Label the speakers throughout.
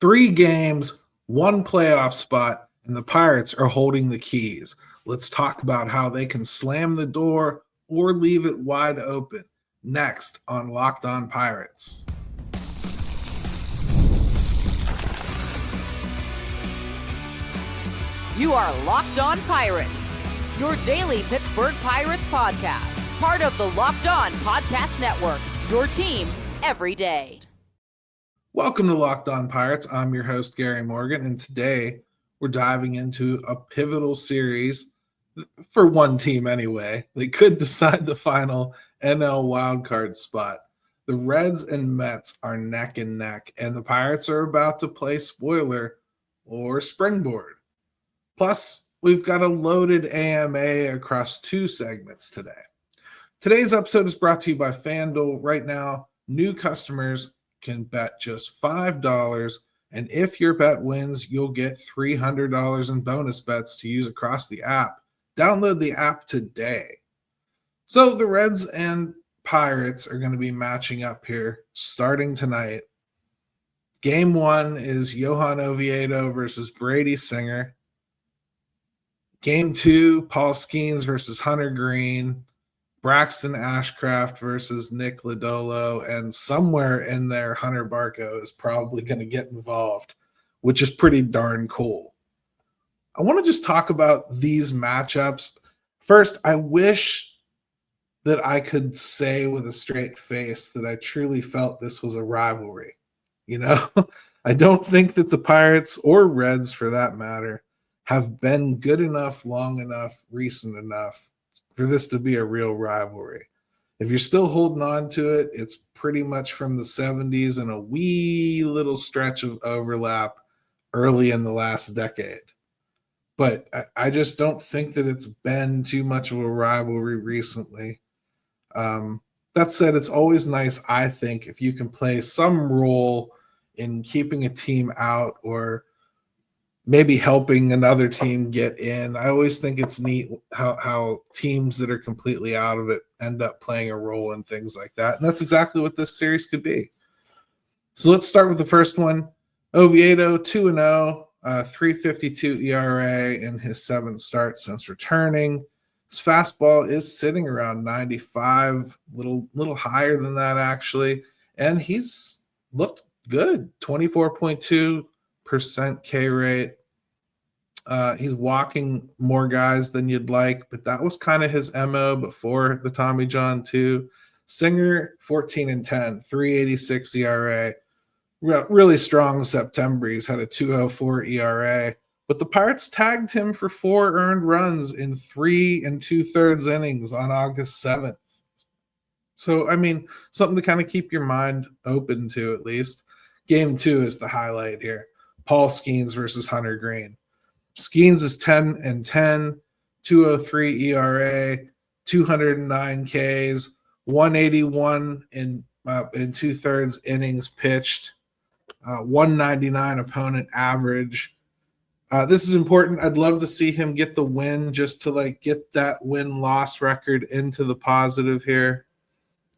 Speaker 1: Three games, one playoff spot, and the Pirates are holding the keys. Let's talk about how they can slam the door or leave it wide open. Next on Locked On Pirates.
Speaker 2: You are Locked On Pirates, your daily Pittsburgh Pirates podcast, part of the Locked On Podcast Network, your team every day.
Speaker 1: Welcome to Locked On Pirates. I'm your host, Gary Morgan, and today we're diving into a pivotal series for one team anyway. They could decide the final NL wildcard spot. The Reds and Mets are neck and neck, and the Pirates are about to play spoiler or springboard. Plus, we've got a loaded AMA across two segments today. Today's episode is brought to you by FanDuel. Right now, new customers can bet just $5, and if your bet wins, you'll get $300 in bonus bets to use across the app. Download the app today. So the Reds and Pirates are going to be matching up here starting tonight. Game one is Johan Oviedo versus Brady Singer. Game two, Paul Skeens versus Hunter Green, Braxton Ashcraft versus Nick Lodolo, and somewhere in there, Hunter Barco is probably going to get involved, which is pretty darn cool. I want to just talk about these matchups. First, I wish that I could say with a straight face that I truly felt this was a rivalry. You know, I don't think that the Pirates or Reds, for that matter, have been good enough, long enough, recent enough for this to be a real rivalry. If you're still holding on to it, it's pretty much from the 70s and a wee little stretch of overlap early in the last decade. But I just don't think that it's been too much of a rivalry recently. That said, it's always nice, I think, if you can play some role in keeping a team out or maybe helping another team get in. I always think it's neat how teams that are completely out of it end up playing a role in things like that. And that's exactly what this series could be. So let's start with the first one. Oviedo, 2-0, 3.52 ERA in his seventh start since returning. His fastball is sitting around 95, little higher than that actually. And he's looked good, 24.2% K rate. He's walking more guys than you'd like, but that was kind of his MO before the Tommy John too. Singer, 14-10, 3.86 ERA. Really strong September. He's had a 2.04 ERA, but the Pirates tagged him for 4 earned runs in 3 2/3 innings on August 7th. So, I mean, something to kind of keep your mind open to at least. Game 2 is the highlight here. Paul Skeens versus Hunter Green. Skeens is 10-10, 2.03 ERA, 209 Ks, 181 in 2/3 innings pitched, 199 opponent average. This is important. I'd love to see him get the win just to get that win-loss record into the positive here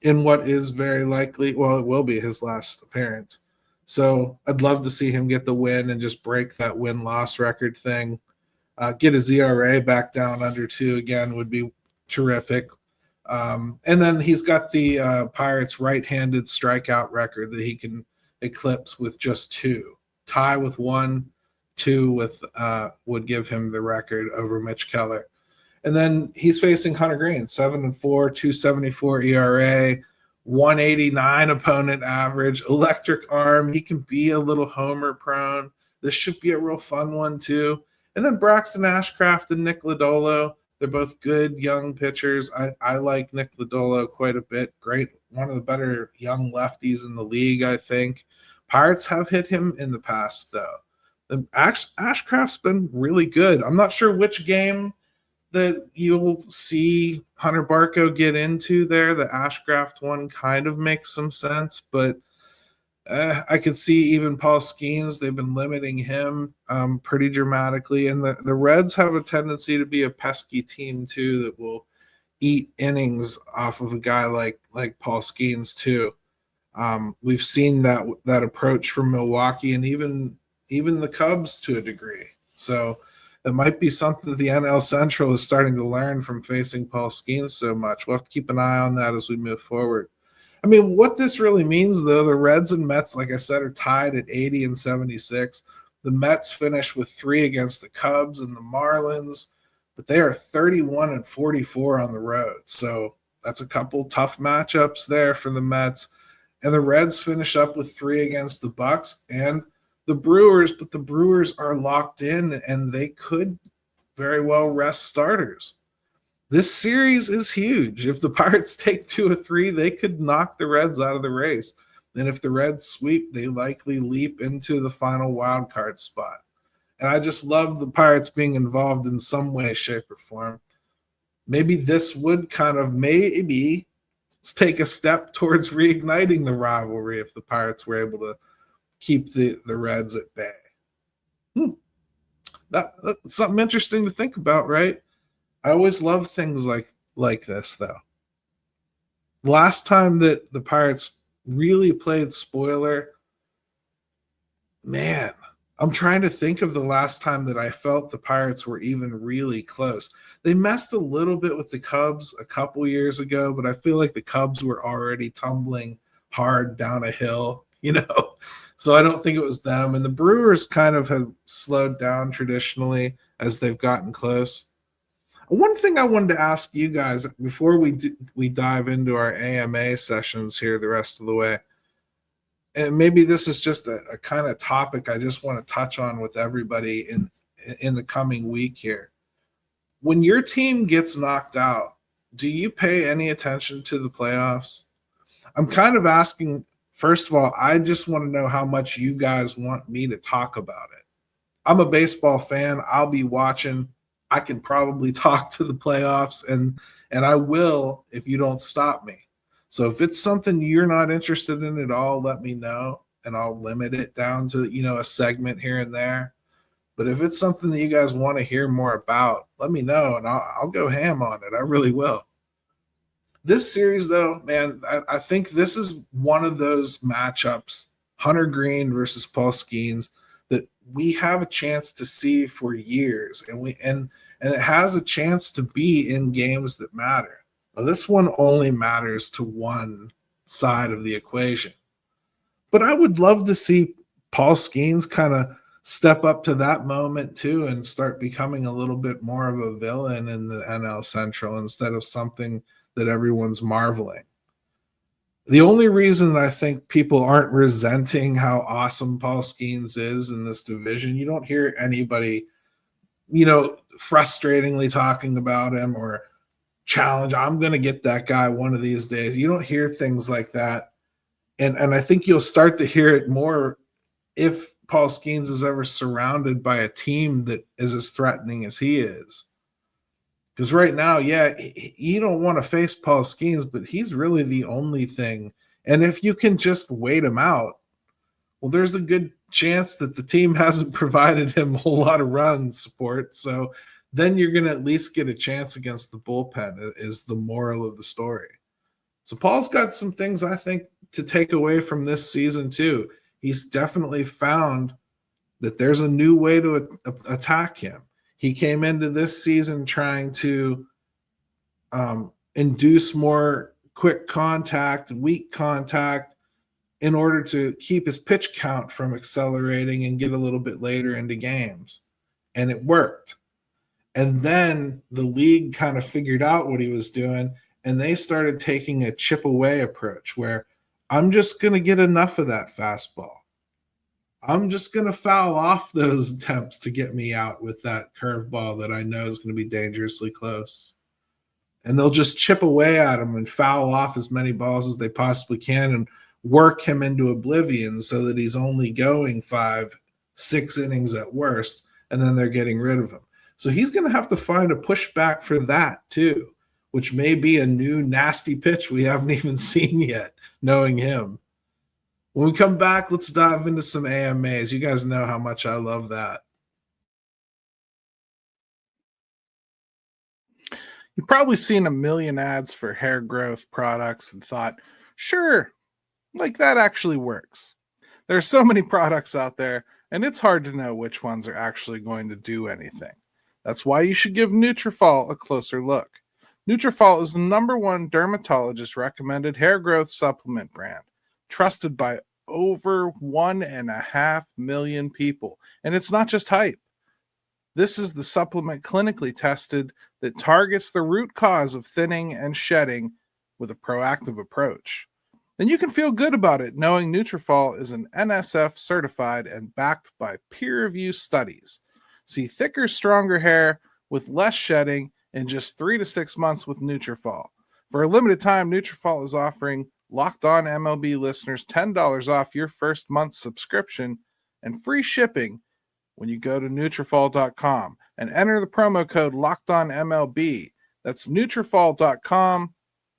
Speaker 1: in what is very likely, well, it will be his last appearance. So I'd love to see him get the win and just break that win-loss record thing. Get his ERA back down under 2 again would be terrific. And then he's got the Pirates' right-handed strikeout record that he can eclipse with just 2. Tie with 1, 2 with would give him the record over Mitch Keller. And then he's facing Hunter Green, 7-4, 2.74 ERA, 189 opponent average, electric arm. He can be a little homer prone. This should be a real fun one too. And then Braxton Ashcraft and Nick Lodolo. They're both good young pitchers. I like Nick Lodolo quite a bit. Great. One of the better young lefties in the league, I think. Pirates have hit him in the past though. And Ashcraft's been really good. I'm not sure which game that you'll see Hunter Barco get into there. The Ashcraft one kind of makes some sense, but I could see even Paul Skeens, they've been limiting him pretty dramatically. And the Reds have a tendency to be a pesky team too that will eat innings off of a guy like Paul Skeens too. We've seen that approach from Milwaukee and even the Cubs to a degree. So it might be something that the NL Central is starting to learn from facing Paul Skeens so much. We'll have to keep an eye on that as we move forward. I mean, what this really means, though, the Reds and Mets, like I said, are tied at 80 and 76. The Mets finish with 3 against the Cubs and the Marlins, but they are 31 and 44 on the road. So that's a couple tough matchups there for the Mets. And the Reds finish up with 3 against the Bucks and the Brewers, but the Brewers are locked in and they could very well rest starters. This series is huge. If the Pirates take 2 or 3, they could knock the Reds out of the race. And if the Reds sweep, they likely leap into the final wild card spot. And I just love the Pirates being involved in some way, shape, or form. Maybe this would kind of maybe take a step towards reigniting the rivalry if the Pirates were able to keep the Reds at bay. That's something interesting to think about, right? I always love things like this, though. Last time that the Pirates really played spoiler, man, I'm trying to think of the last time that I felt the Pirates were even really close. They messed a little bit with the Cubs a couple years ago, but I feel like the Cubs were already tumbling hard down a hill, So I don't think it was them. And the Brewers kind of have slowed down traditionally as they've gotten close. One thing I wanted to ask you guys before we dive into our AMA sessions here the rest of the way, and maybe this is just a kind of topic I just want to touch on with everybody in the coming week here. When your team gets knocked out, do you pay any attention to the playoffs? I'm kind of asking, first of all, I just want to know how much you guys want me to talk about it. I'm a baseball fan. I'll be watching. I can probably talk to the playoffs, and I will if you don't stop me. So if it's something you're not interested in at all, let me know, and I'll limit it down to, a segment here and there. But if it's something that you guys want to hear more about, let me know, and I'll go ham on it. I really will. This series, though, man, I think this is one of those matchups, Hunter Green versus Paul Skeens, that we have a chance to see for years, and it has a chance to be in games that matter. Well, this one only matters to one side of the equation. But I would love to see Paul Skeens kind of step up to that moment too and start becoming a little bit more of a villain in the NL Central instead of something that everyone's marveling. The only reason I think people aren't resenting how awesome Paul Skeens is in this division, you don't hear anybody, frustratingly talking about him or challenge, I'm going to get that guy one of these days. You don't hear things like that. And I think you'll start to hear it more if Paul Skeens is ever surrounded by a team that is as threatening as he is. Because right now, you don't want to face Paul Skeens, but he's really the only thing. And if you can just wait him out, well, there's a good chance that the team hasn't provided him a whole lot of run support. So then you're going to at least get a chance against the bullpen is the moral of the story. So Paul's got some things I think to take away from this season too. He's definitely found that there's a new way to attack him. He came into this season trying to induce more quick contact and weak contact in order to keep his pitch count from accelerating and get a little bit later into games. And it worked. And then the league kind of figured out what he was doing, and they started taking a chip away approach where I'm just going to get enough of that fastball. I'm just going to foul off those attempts to get me out with that curveball that I know is going to be dangerously close. And they'll just chip away at him and foul off as many balls as they possibly can and work him into oblivion so that he's only going 5-6 innings at worst, and then they're getting rid of him. So he's going to have to find a pushback for that too, which may be a new nasty pitch we haven't even seen yet, knowing him. When we come back, let's dive into some AMAs. You guys know how much I love that. You've probably seen a million ads for hair growth products and thought, sure,
Speaker 3: Like, that actually works. There are so many products out there, and it's hard to know which ones are actually going to do anything. That's why you should give Nutrafol a closer look. Nutrafol is the #1 dermatologist recommended hair growth supplement brand, trusted by over 1.5 million people. And it's not just hype. This is the supplement clinically tested that targets the root cause of thinning and shedding with a proactive approach. And you can feel good about it knowing Nutrafol is an NSF certified and backed by peer-reviewed studies. See thicker, stronger hair with less shedding in just 3 to 6 months with Nutrafol. For a limited time, Nutrafol is offering Locked On MLB listeners $10 off your first month's subscription and free shipping when you go to Nutrafol.com and enter the promo code LOCKEDONMLB. That's Nutrafol.com,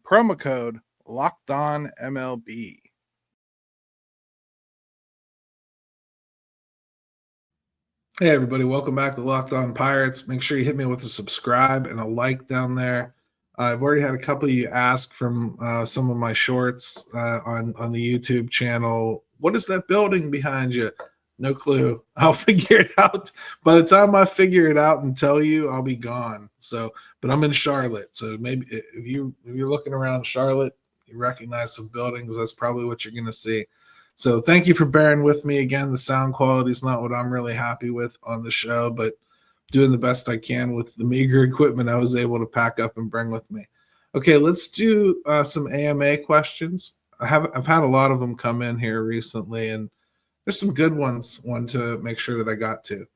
Speaker 3: promo code LOCKEDONMLB.
Speaker 1: Hey everybody, welcome back to Locked On Pirates. Make sure you hit me with a subscribe and a like down there. I've already had a couple of you ask from some of my shorts on the YouTube channel, what is that building behind you? No clue. I'll figure it out. By the time I figure it out and tell you, I'll be gone. So, but I'm in Charlotte. So maybe if you're looking around Charlotte, you recognize some buildings, that's probably what you're going to see. So thank you for bearing with me again. The sound quality is not what I'm really happy with on the show, but doing the best I can with the meager equipment I was able to pack up and bring with me. Okay, let's do some AMA questions. I've had a lot of them come in here recently, and there's some good ones. One to make sure that I got to.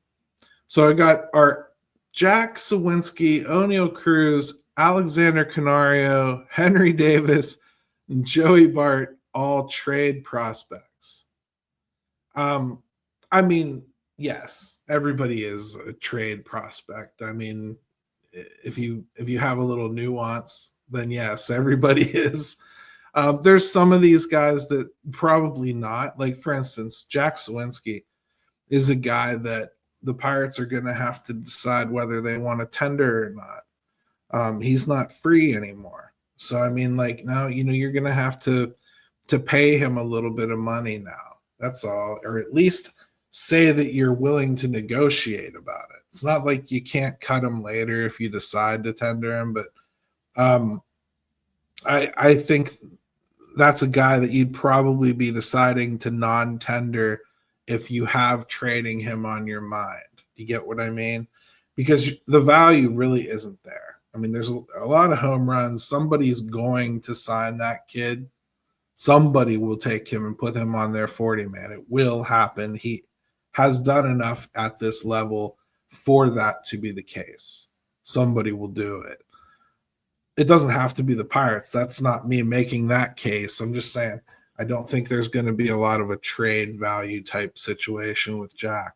Speaker 1: So I got our Jack Sawinski, O'Neill Cruz, Alexander Canario, Henry Davis, and Joey Bart, all trade prospects. I mean, yes, everybody is a trade prospect. I mean, if you have a little nuance, then yes, everybody is. There's some of these guys that probably not. Like, for instance, Jack Sawinski is a guy that the Pirates are going to have to decide whether they want to tender or not. He's not free anymore. So, I mean, like, now, you're going to have to pay him a little bit of money now. That's all. Or at least say that you're willing to negotiate about it. It's not like you can't cut him later if you decide to tender him, but I think that's a guy that you'd probably be deciding to non-tender if you have trading him on your mind. You get what I mean? Because the value really isn't there. I mean, there's a lot of home runs. Somebody's going to sign that kid. Somebody will take him and put him on their 40-man. It will happen. He has done enough at this level for that to be the case. Somebody will do it. It doesn't have to be the Pirates. That's not me making that case. I'm just saying I don't think there's going to be a lot of a trade value type situation with Jack.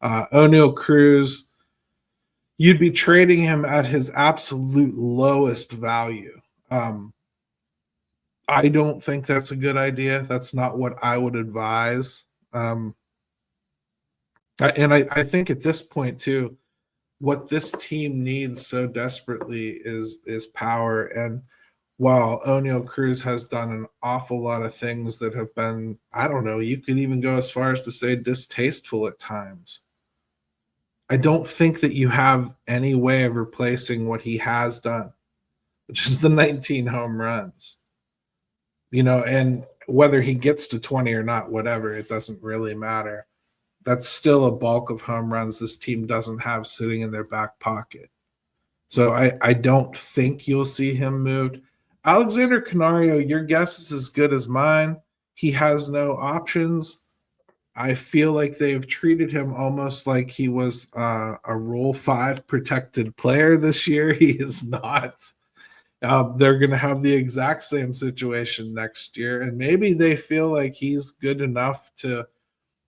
Speaker 1: O'Neill Cruz, you'd be trading him at his absolute lowest value. I don't think that's a good idea. That's not what I would advise. And I think at this point too, what this team needs so desperately is power. And while O'Neill Cruz has done an awful lot of things that have been, I don't know, you could even go as far as to say distasteful at times, I don't think that you have any way of replacing what he has done, which is the 19 home runs. And whether he gets to 20 or not, whatever, it doesn't really matter. That's still a bulk of home runs this team doesn't have sitting in their back pocket. So I don't think you'll see him moved. Alexander Canario, your guess is as good as mine. He has no options. I feel like they've treated him almost like he was a Rule 5 protected player this year. He is not. They're going to have the exact same situation next year, and maybe they feel like he's good enough to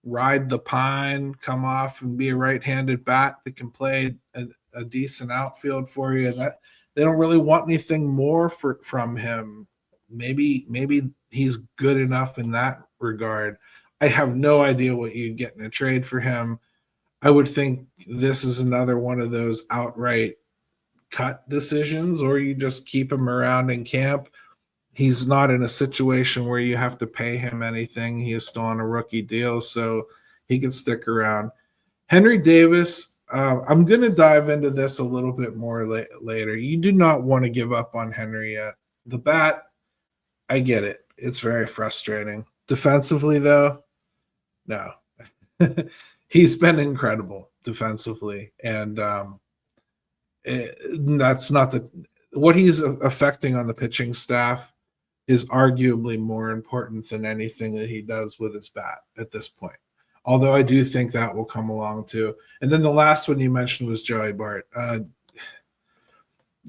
Speaker 1: ride the pine, come off and be a right-handed bat that can play a decent outfield for you. And that they don't really want anything more from him. Maybe he's good enough in that regard. I have no idea what you'd get in a trade for him. I would think this is another one of those outright cut decisions, or you just keep him around in camp. He's not in a situation where you have to pay him anything. He is still on a rookie deal, so he can stick around. Henry Davis, I'm going to dive into this a little bit more later. You do not want to give up on Henry yet. The bat, I get it. It's very frustrating. Defensively, though, no. He's been incredible defensively, and that's not what he's affecting on the pitching staff is arguably more important than anything that he does with his bat at this point. Although I do think that will come along too. And then the last one you mentioned was Joey Bart.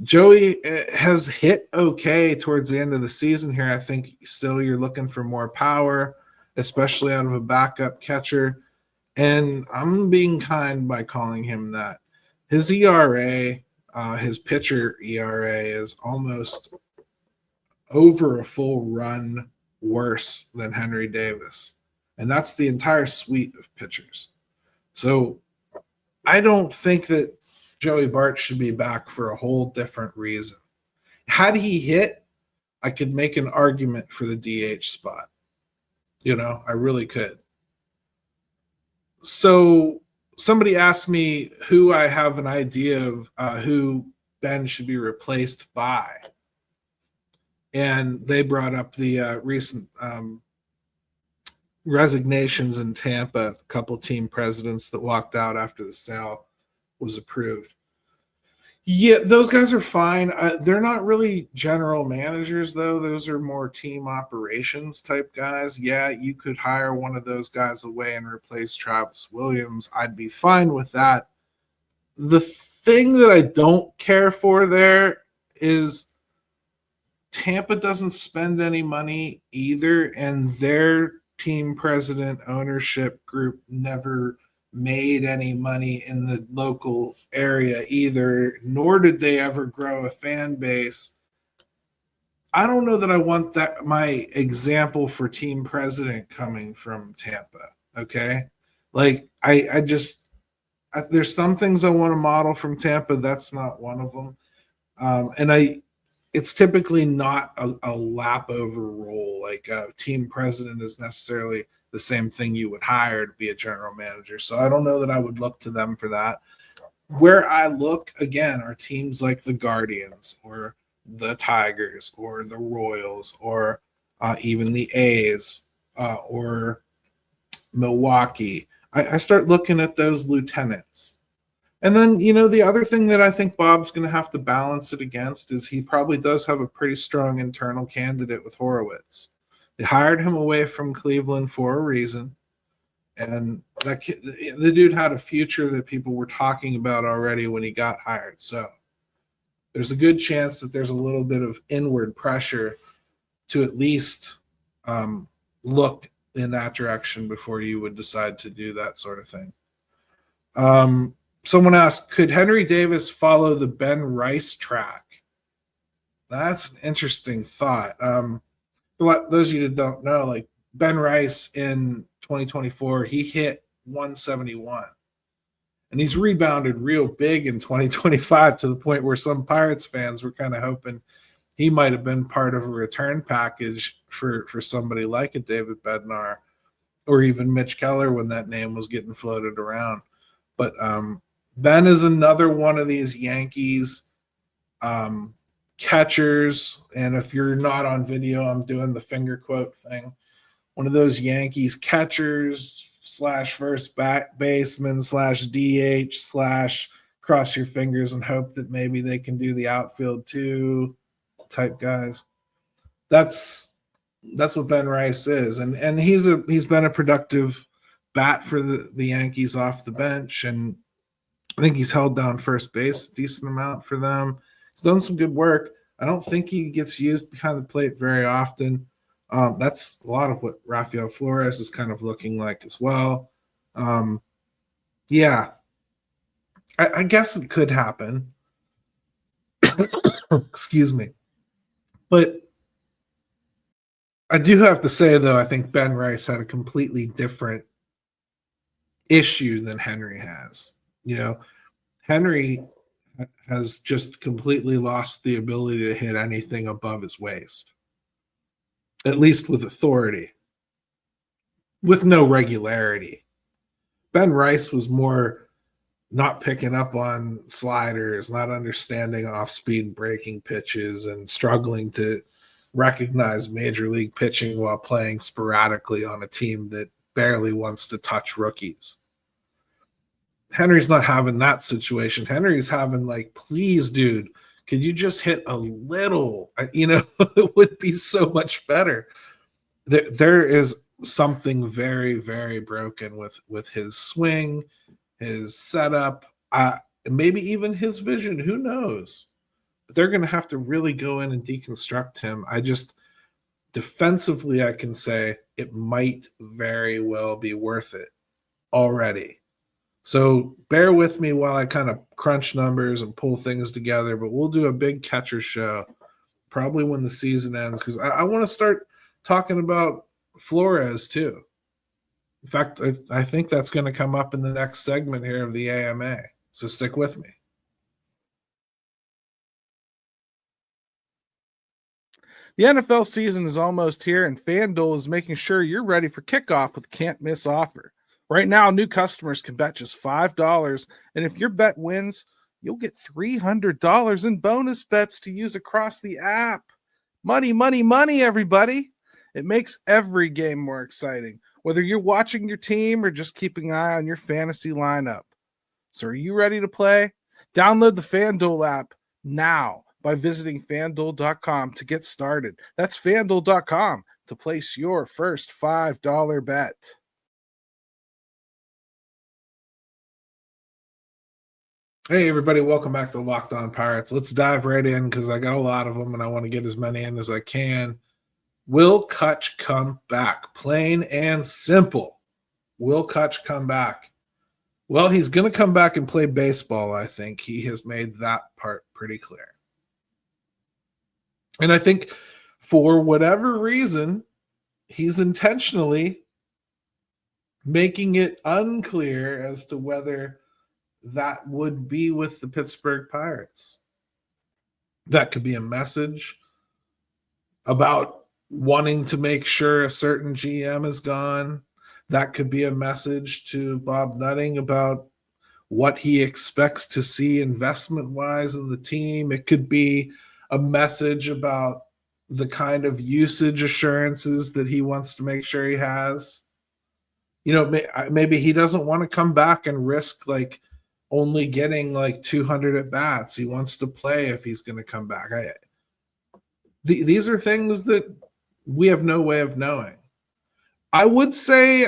Speaker 1: Joey has hit okay towards the end of the season here. I think still you're looking for more power, especially out of a backup catcher. And I'm being kind by calling him that. His ERA, his pitcher ERA is almost over a full run worse than Henry Davis. And that's the entire suite of pitchers. So I don't think that Joey Bart should be back for a whole different reason. Had he hit, I could make an argument for the DH spot. I really could. So somebody asked me who I have an idea of who Ben should be replaced by. And they brought up the recent resignations in Tampa, a couple team presidents that walked out after the sale was approved. Yeah, those guys are fine. They're not really general managers, though. Those are more team operations type guys. Yeah, you could hire one of those guys away and replace Travis Williams. I'd be fine with that. The thing that I don't care for there is Tampa doesn't spend any money either, and their team president ownership group never made any money in the local area either, nor did they ever grow a fan base. I don't know that I want that my example for team president coming from Tampa. Okay. Like I there's some things I want to model from Tampa. That's not one of them. It's typically not a lap over role. Like a team president is necessarily the same thing you would hire to be a general manager. So I don't know that I would look to them for that. Where I look, again, are teams like the Guardians or the Tigers or the Royals or even the A's or Milwaukee. I start looking at those lieutenants. And then, the other thing that I think Bob's going to have to balance it against is he probably does have a pretty strong internal candidate with Horowitz. They hired him away from Cleveland for a reason. And the dude had a future that people were talking about already when he got hired. So there's a good chance that there's a little bit of inward pressure to at least look in that direction before you would decide to do that sort of thing. Someone asked, could Henry Davis follow the Ben Rice track? That's an interesting thought. For those of you that don't know, like Ben Rice in 2024, he hit 171. And he's rebounded real big in 2025 to the point where some Pirates fans were kind of hoping he might have been part of a return package for somebody like a David Bednar or even Mitch Keller when that name was getting floated around. But Ben is another one of these Yankees catchers. And if you're not on video, I'm doing the finger quote thing. One of those Yankees catchers / first baseman / DH / cross your fingers and hope that maybe they can do the outfield too type guys. That's what Ben Rice is. And he's been a productive bat for the Yankees off the bench. And I think he's held down first base a decent amount for them. He's done some good work. I don't think he gets used behind the plate very often. That's a lot of what Rafael Flores is kind of looking like as well. Yeah, I guess it could happen. Excuse me. But I do have to say, though, I think Ben Rice had a completely different issue than Henry has. Henry has just completely lost the ability to hit anything above his waist. at least with authority, with no regularity. Ben Rice was more not picking up on sliders, not understanding off-speed breaking pitches, and struggling to recognize major league pitching while playing sporadically on a team that barely wants to touch rookies. Henry's not having that situation. Henry's having like, please, dude, could you just hit a little? It would be so much better. There is something very, very broken with his swing, his setup, maybe even his vision. Who knows? But they're going to have to really go in and deconstruct him. Defensively, I can say it might very well be worth it already. So bear with me while I kind of crunch numbers and pull things together, but we'll do a big catcher show probably when the season ends, because I want to start talking about Flores too. In fact, I think that's going to come up in the next segment here of the AMA. So stick with me.
Speaker 3: The NFL season is almost here, and FanDuel is making sure you're ready for kickoff with a can't-miss offer. Right now, new customers can bet just $5, and if your bet wins, you'll get $300 in bonus bets to use across the app. Money, money, money, everybody. It makes every game more exciting, whether you're watching your team or just keeping an eye on your fantasy lineup. So are you ready to play? Download the FanDuel app now by visiting FanDuel.com to get started. That's FanDuel.com to place your first $5 bet.
Speaker 1: Hey, everybody. Welcome back to Locked On Pirates. Let's dive right in because I got a lot of them and I want to get as many in as I can. Will Kutch come back? Plain and simple. Will Kutch come back? Well, he's going to come back and play baseball, I think. He has made that part pretty clear. And I think for whatever reason, he's intentionally making it unclear as to whether that would be with the Pittsburgh Pirates. That could be a message about wanting to make sure a certain GM is gone. That could be a message to Bob Nutting about what he expects to see investment-wise in the team. It could be a message about the kind of usage assurances that he wants to make sure he has. Maybe he doesn't want to come back and risk like only getting like 200 at bats. He wants to play if he's going to come back. These are things that we have no way of knowing. I would say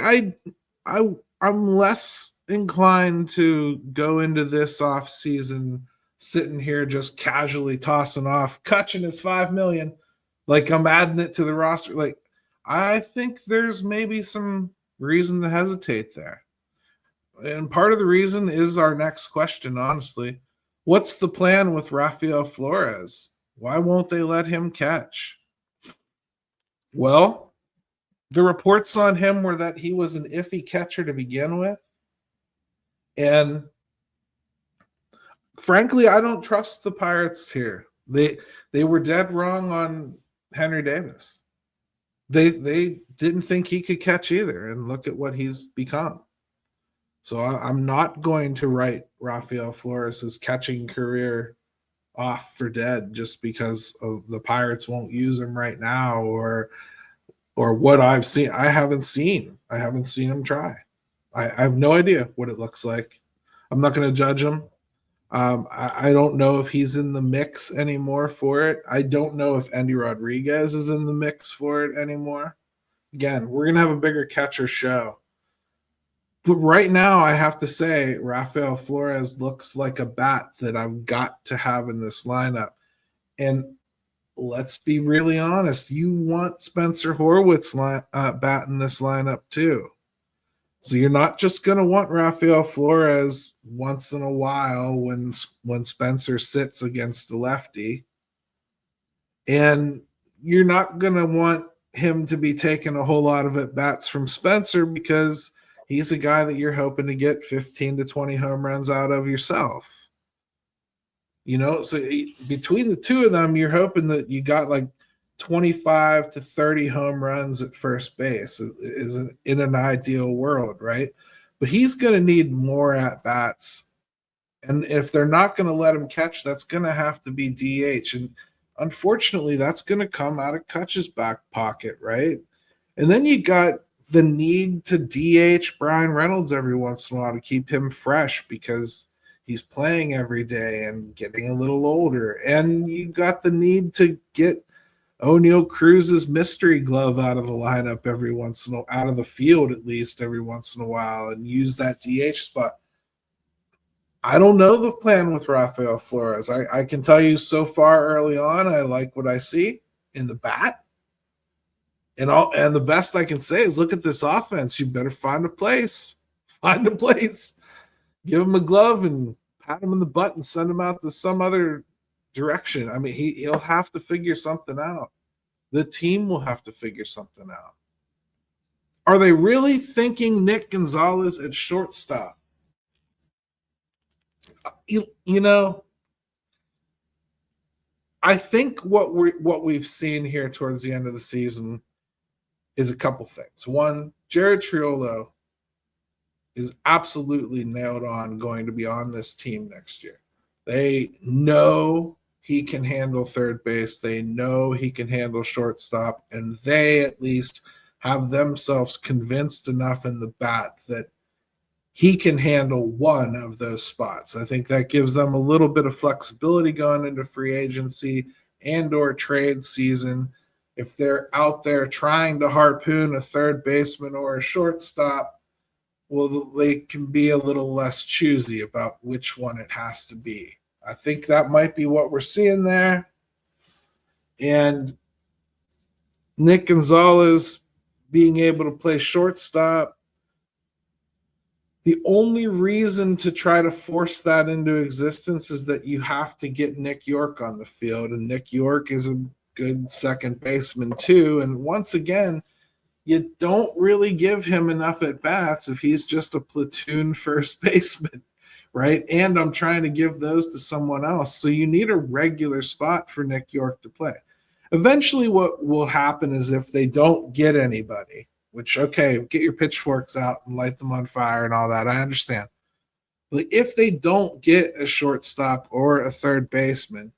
Speaker 1: I'm less inclined to go into this offseason sitting here just casually tossing off Kutch and his $5 million, like I'm adding it to the roster. Like, I think there's maybe some reason to hesitate there. And part of the reason is our next question, honestly. What's the plan with Rafael Flores? Why won't they let him catch? Well, the reports on him were that he was an iffy catcher to begin with. And frankly, I don't trust the Pirates here. They were dead wrong on Henry Davis. They didn't think he could catch either, and look at what he's become. So I'm not going to write Rafael Flores' catching career off for dead just because of the Pirates won't use him right now or what I've seen. I haven't seen him try. I have no idea what it looks like. I'm not going to judge him. I don't know if he's in the mix anymore for it. I don't know if Andy Rodriguez is in the mix for it anymore. Again, we're going to have a bigger catcher show. But right now, I have to say, Rafael Flores looks like a bat that I've got to have in this lineup. And let's be really honest, you want Spencer Horwitz bat in this lineup too. So you're not just going to want Rafael Flores once in a while when Spencer sits against the lefty. And you're not going to want him to be taking a whole lot of at-bats from Spencer because he's a guy that you're hoping to get 15 to 20 home runs out of yourself. So between the two of them, you're hoping that you got like 25 to 30 home runs at first base is in an ideal world, right? But he's going to need more at bats. And if they're not going to let him catch, that's going to have to be DH. And unfortunately, that's going to come out of Kutch's back pocket, right? And then you got the need to DH Brian Reynolds every once in a while to keep him fresh because he's playing every day and getting a little older. And you got the need to get O'Neal Cruz's mystery glove out of the lineup every once in a while, out of the field at least every once in a while, and use that DH spot. I don't know the plan with Rafael Flores. I can tell you so far early on, I like what I see in the bat. And the best I can say is look at this offense. You better find a place. Find a place. Give him a glove and pat him in the butt and send him out to some other direction. I mean, he'll have to figure something out. The team will have to figure something out. Are they really thinking Nick Gonzalez at shortstop? You know, I think what we've seen here towards the end of the season is a couple things. One, Jared Triolo is absolutely nailed on going to be on this team next year. They know he can handle third base. They know he can handle shortstop, and they at least have themselves convinced enough in the bat that he can handle one of those spots. I think that gives them a little bit of flexibility going into free agency and or trade season. If they're out there trying to harpoon a third baseman or a shortstop, well, they can be a little less choosy about which one it has to be. I think that might be what we're seeing there. And Nick Gonzalez being able to play shortstop, the only reason to try to force that into existence is that you have to get Nick York on the field, and Nick York is a good second baseman too. And once again, you don't really give him enough at bats if he's just a platoon first baseman, right? And I'm trying to give those to someone else. So you need a regular spot for Nick York to play. Eventually what will happen is if they don't get anybody, which, okay, get your pitchforks out and light them on fire and all that, I understand. But if they don't get a shortstop or a third baseman,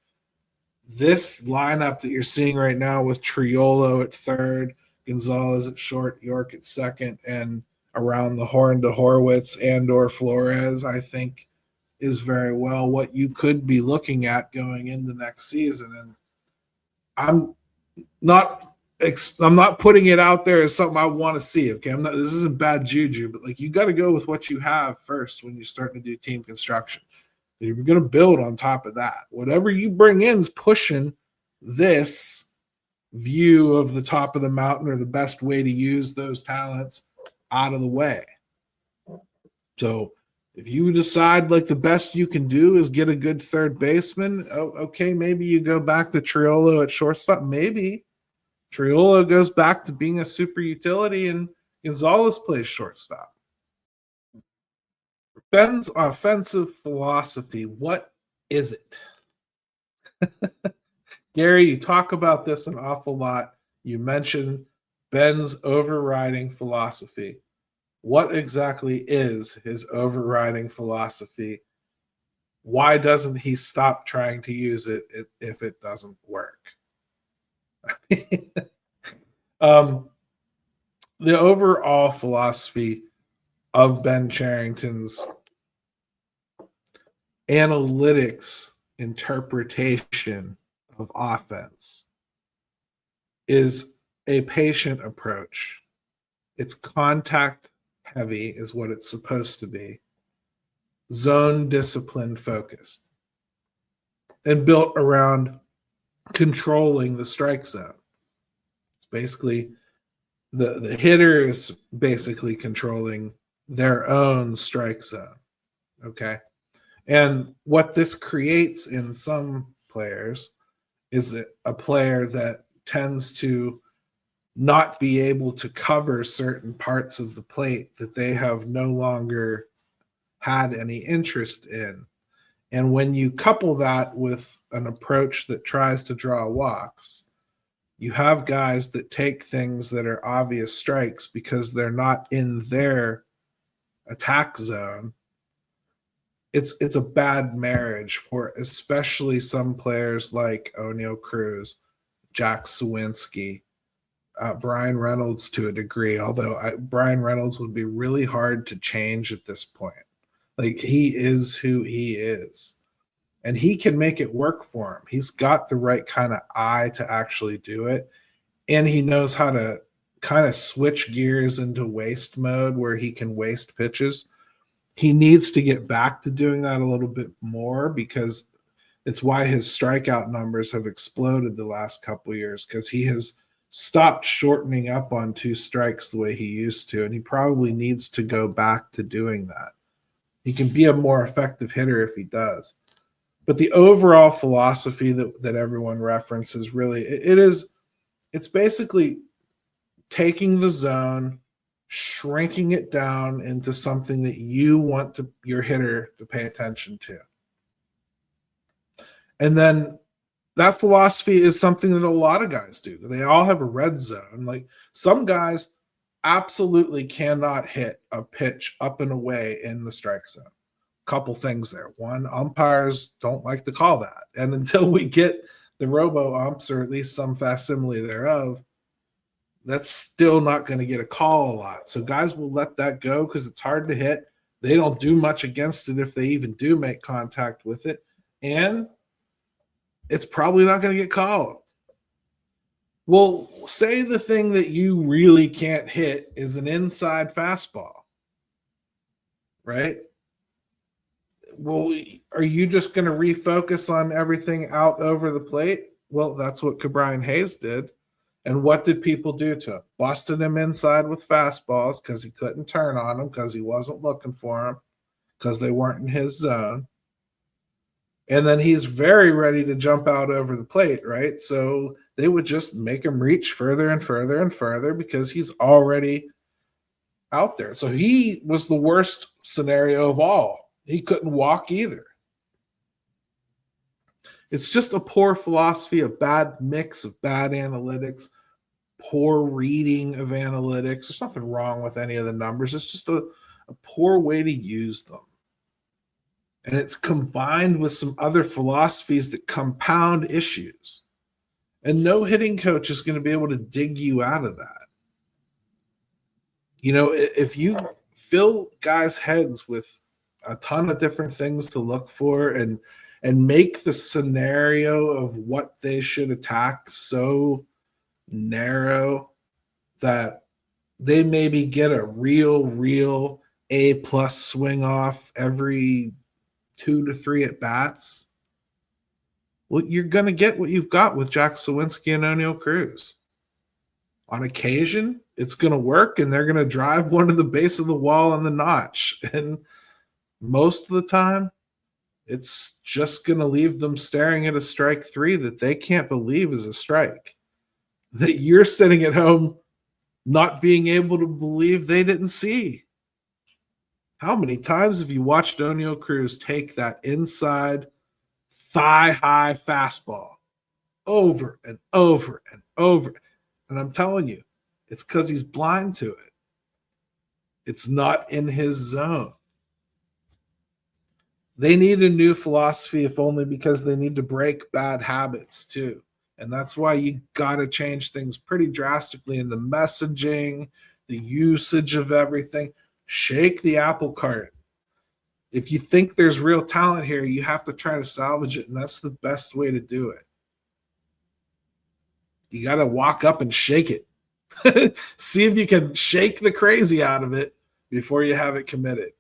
Speaker 1: this lineup that you're seeing right now with Triolo at third, Gonzalez at short, York at second, and around the horn to Horwitz and or Flores, I think is very well what you could be looking at going into next season. And I'm not putting it out there as something I want to see. Okay, this isn't bad juju, but like you got to go with what you have first when you're starting to do team construction. You're going to build on top of that. Whatever you bring in is pushing this view of the top of the mountain or the best way to use those talents out of the way. So if you decide like the best you can do is get a good third baseman, okay, maybe you go back to Triolo at shortstop. Maybe Triolo goes back to being a super utility and Gonzalez plays shortstop. Ben's offensive philosophy, what is it? Gary, you talk about this an awful lot. You mentioned Ben's overriding philosophy. What exactly is his overriding philosophy? Why doesn't he stop trying to use it if it doesn't work? The overall philosophy of Ben Cherington's analytics interpretation of offense is a patient approach. It's contact heavy is what it's supposed to be. Zone discipline focused and built around controlling the strike zone. It's basically the hitter is basically controlling their own strike zone. Okay. And what this creates in some players is a player that tends to not be able to cover certain parts of the plate that they have no longer had any interest in. And when you couple that with an approach that tries to draw walks, You have guys that take things that are obvious strikes because they're not in their attack zone. It's a bad marriage for especially some players like O'Neal Cruz, Jack Sawinski, Brian Reynolds to a degree, although Brian Reynolds would be really hard to change at this point. Like, he is who he is, and he can make it work for him. He's got the right kind of eye to actually do it, and he knows how to kind of switch gears into waste mode where he can waste pitches. He needs to get back to doing that a little bit more, because it's why his strikeout numbers have exploded the last couple of years, because he has stopped shortening up on 2 strikes the way he used to, and he probably needs to go back to doing that. He can be a more effective hitter if he does. But the overall philosophy that everyone references, really, it's basically taking the zone, shrinking it down into something that you want your hitter to pay attention to. And then that philosophy is something that a lot of guys do. They all have a red zone. Like, some guys absolutely cannot hit a pitch up and away in the strike zone. Couple things there. One, umpires don't like to call that. And until we get the robo umps, or at least some facsimile thereof, that's still not going to get a call a lot. So guys will let that go because it's hard to hit. They don't do much against it if they even do make contact with it. And it's probably not going to get called. Well, say the thing that you really can't hit is an inside fastball, right? Well, are you just going to refocus on everything out over the plate? Well, that's what Ke'Bryan Hayes did. And what did people do to him? Busted him inside with fastballs because he couldn't turn on them, because he wasn't looking for them, because they weren't in his zone. And then he's very ready to jump out over the plate, right? So they would just make him reach further and further and further because he's already out there. So he was the worst scenario of all. He couldn't walk either. It's just a poor philosophy, a bad mix of bad analytics, poor reading of analytics. There's nothing wrong with any of the numbers. It's just a poor way to use them. And it's combined with some other philosophies that compound issues. And no hitting coach is going to be able to dig you out of that. You know, if you fill guys' heads with a ton of different things to look for and make the scenario of what they should attack so narrow that they maybe get a real A+ swing off every 2 to 3 at bats, well, you're going to get what you've got with Jack Sawinski and O'Neal Cruz. On occasion, it's going to work, and they're going to drive one to the base of the wall in the notch. And most of the time, it's just going to leave them staring at a strike 3 that they can't believe is a strike. That you're sitting at home not being able to believe they didn't see. How many times have you watched O'Neal Cruz take that inside thigh-high fastball over and over and over? And I'm telling you, it's because he's blind to it. It's not in his zone. They need a new philosophy, if only because they need to break bad habits too. And that's why you got to change things pretty drastically in the messaging, the usage of everything. Shake the apple cart. If you think there's real talent here, you have to try to salvage it, and that's the best way to do it. You got to walk up and shake it. See if you can shake the crazy out of it before you have it committed.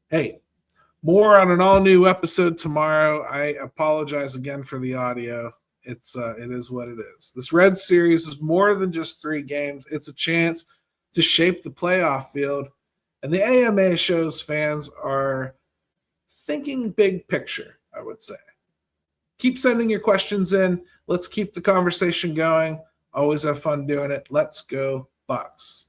Speaker 1: Hey, more on an all-new episode tomorrow. I apologize again for the audio. It is what it is. This Red Series is more than just 3 games. It's a chance to shape the playoff field. And the AMA shows fans are thinking big picture, I would say. Keep sending your questions in. Let's keep the conversation going. Always have fun doing it. Let's go Bucks.